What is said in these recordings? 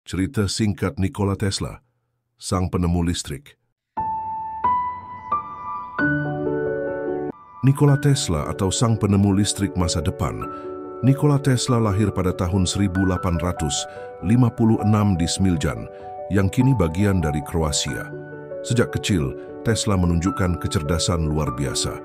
Cerita singkat Nikola Tesla, sang penemu listrik. Nikola Tesla atau sang penemu listrik masa depan. Nikola Tesla lahir pada tahun 1856 di Smiljan, yang kini bagian dari Kroasia. Sejak kecil, Tesla menunjukkan kecerdasan luar biasa.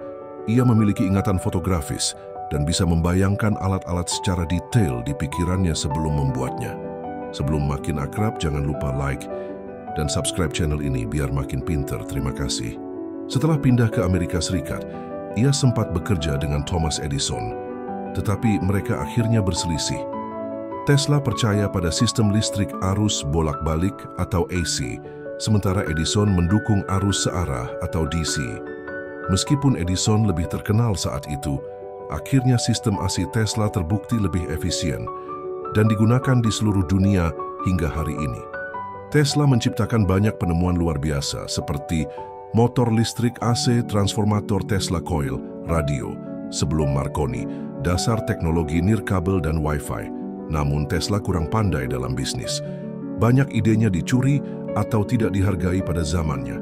Ia memiliki ingatan fotografis dan bisa membayangkan alat-alat secara detail di pikirannya sebelum membuatnya. Sebelum makin akrab, jangan lupa like dan subscribe channel ini biar makin pinter. Terima kasih. Setelah pindah ke Amerika Serikat, ia sempat bekerja dengan Thomas Edison, tetapi mereka akhirnya berselisih. Tesla percaya pada sistem listrik arus bolak-balik atau AC, sementara Edison mendukung arus searah atau DC. Meskipun Edison lebih terkenal saat itu, akhirnya sistem AC Tesla terbukti lebih efisien dan digunakan di seluruh dunia hingga hari ini. Tesla menciptakan banyak penemuan luar biasa seperti motor listrik AC, transformator Tesla coil, radio, sebelum Marconi, dasar teknologi nirkabel dan Wi-Fi. Namun Tesla kurang pandai dalam bisnis. Banyak idenya dicuri atau tidak dihargai pada zamannya.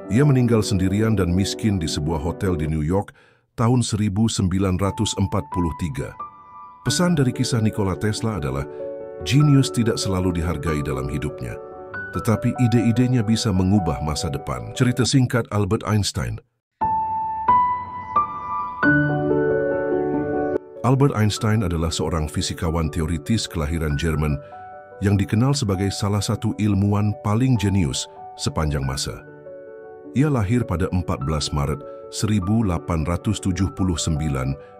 Ia meninggal sendirian dan miskin di sebuah hotel di New York tahun 1943. Pesan dari kisah Nikola Tesla adalah, jenius tidak selalu dihargai dalam hidupnya, tetapi ide-idenya bisa mengubah masa depan. Cerita singkat Albert Einstein. Albert Einstein adalah seorang fisikawan teoritis kelahiran Jerman yang dikenal sebagai salah satu ilmuwan paling jenius sepanjang masa. Ia lahir pada 14 Maret 1879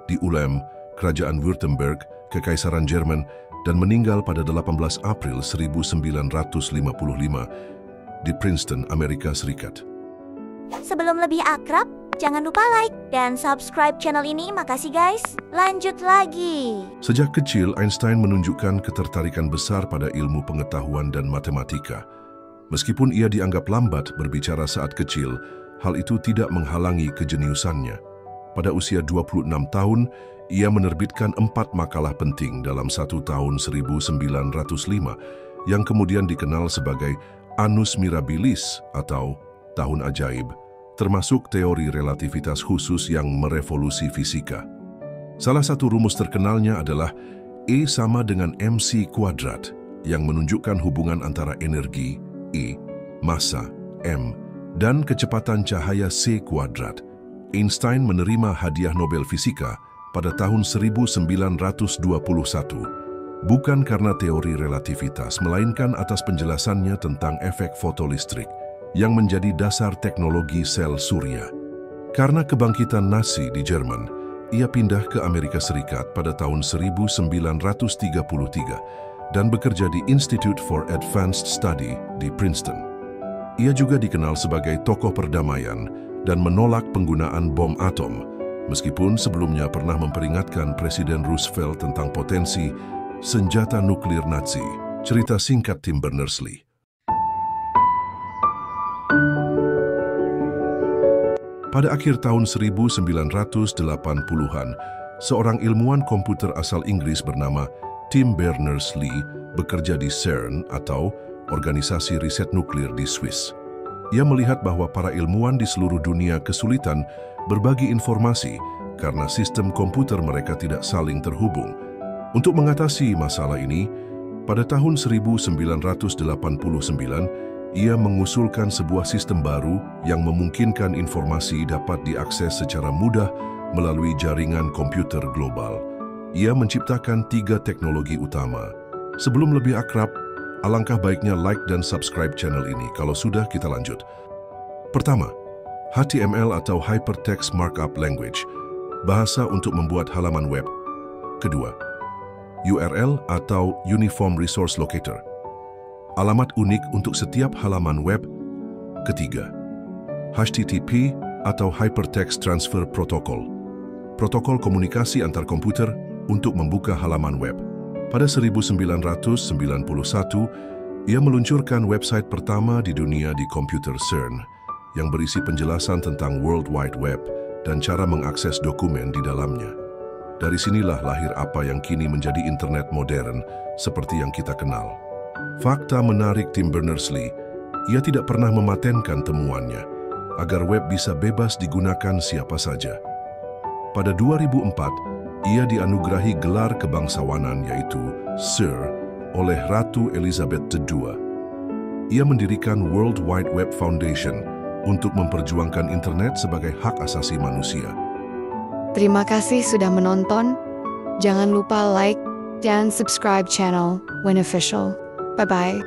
di Ulm, Kerajaan Württemberg, Kekaisaran Jerman, dan meninggal pada 18 April 1955 di Princeton, Amerika Serikat. Sebelum lebih akrab, jangan lupa like dan subscribe channel ini. Makasih guys. Lanjut lagi. Sejak kecil, Einstein menunjukkan ketertarikan besar pada ilmu pengetahuan dan matematika. Meskipun ia dianggap lambat berbicara saat kecil, hal itu tidak menghalangi kejeniusannya. Pada usia 26 tahun, ia menerbitkan 4 makalah penting dalam satu tahun 1905 yang kemudian dikenal sebagai Annus Mirabilis atau Tahun Ajaib, termasuk teori relativitas khusus yang merevolusi fisika. Salah satu rumus terkenalnya adalah E sama dengan mc kuadrat yang menunjukkan hubungan antara energi E, massa m, dan kecepatan cahaya c kuadrat. Einstein menerima hadiah Nobel Fisika pada tahun 1921, bukan karena teori relativitas, melainkan atas penjelasannya tentang efek fotolistrik yang menjadi dasar teknologi sel surya. Karena kebangkitan Nazi di Jerman, ia pindah ke Amerika Serikat pada tahun 1933 dan bekerja di Institute for Advanced Study di Princeton. Ia juga dikenal sebagai tokoh perdamaian dan menolak penggunaan bom atom, meskipun sebelumnya pernah memperingatkan Presiden Roosevelt tentang potensi senjata nuklir Nazi. Cerita singkat Tim Berners-Lee. Pada akhir tahun 1980-an, seorang ilmuwan komputer asal Inggris bernama Tim Berners-Lee bekerja di CERN atau Organisasi Riset Nuklir di Swiss. Ia melihat bahwa para ilmuwan di seluruh dunia kesulitan berbagi informasi karena sistem komputer mereka tidak saling terhubung. Untuk mengatasi masalah ini, pada tahun 1989, ia mengusulkan sebuah sistem baru yang memungkinkan informasi dapat diakses secara mudah melalui jaringan komputer global. Ia menciptakan 3 teknologi utama. Sebelum lebih akrab, alangkah baiknya like dan subscribe channel ini. Kalau sudah, kita lanjut. Pertama, HTML atau Hypertext Markup Language, bahasa untuk membuat halaman web. Kedua, URL atau Uniform Resource Locator, alamat unik untuk setiap halaman web. Ketiga, HTTP atau Hypertext Transfer Protocol, protokol komunikasi antar komputer untuk membuka halaman web. Pada 1991, ia meluncurkan website pertama di dunia di komputer CERN yang berisi penjelasan tentang World Wide Web dan cara mengakses dokumen di dalamnya. Dari sinilah lahir apa yang kini menjadi internet modern seperti yang kita kenal. Fakta menarik Tim Berners-Lee, ia tidak pernah mematenkan temuannya agar web bisa bebas digunakan siapa saja. Pada 2004, ia dianugerahi gelar kebangsawanan yaitu Sir oleh Ratu Elizabeth II. Ia mendirikan World Wide Web Foundation untuk memperjuangkan internet sebagai hak asasi manusia. Terima kasih sudah menonton. Jangan lupa like dan subscribe channel Win Official. Bye-bye.